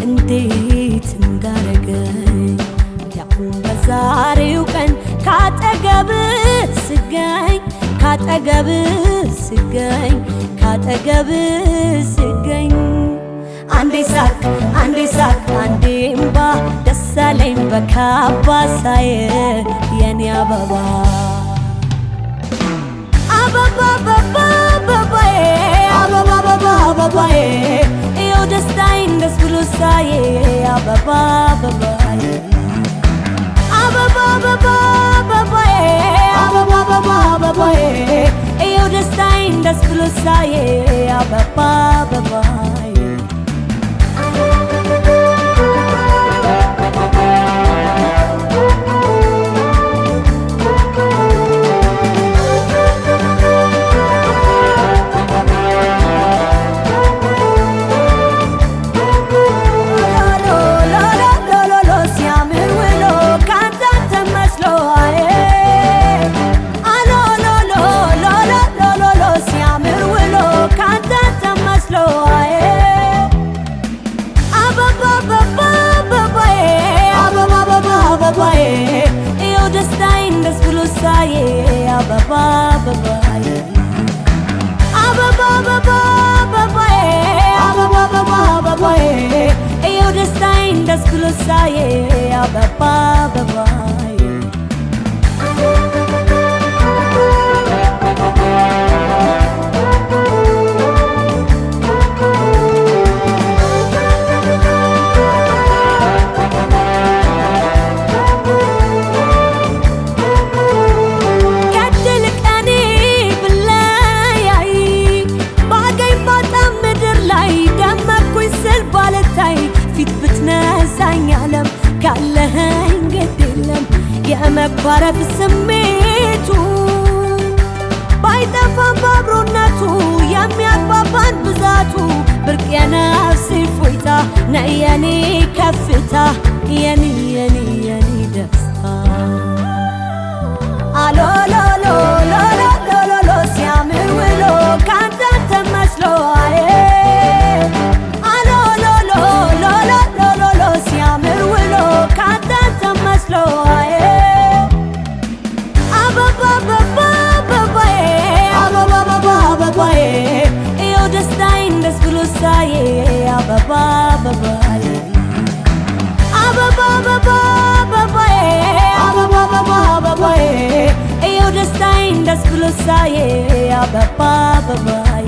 እንዴት እንዳረገኝ ያሁን በዛሬው ቀን ካጠገብ ስገኝ አንዴ ሳቅ አንዴ እምባ ደስ አለኝ በካባ ሳየ የኔ አበባ አበባዬ ይኸው ደስታዬን ደስ ብሎ ሳየ አበባዬ ይኸው ደስታዬን ደስ ብሎ ሳየ አበባዬ ይኸው ደስታዬን ደስ ብሎ ሳየ አበባዬ ይኸው ደስታዬን ደስ ብሎ ሳየ አበባዬ ፊት ብትነሳኝ ዓለም ካለኸኝ ግድ የለም የመባረፍ ስሜቱ ባይጠፋም በአብሮነቱ የሚያግባባን ብዛቱ ብርቅ የነፍሴ እፎይታ ነይ የኔ ከፍታ የኔ ደስታ አሎሎሎሎሎሎሎ ሲያምር ውሎ ካንተ ተመስሎ ይኸው ደስታዬን ደስ ብሎ ሳየ አበባዬ ይኸው ደስታዬን ደስ ብሎ ሳየ አበባዬ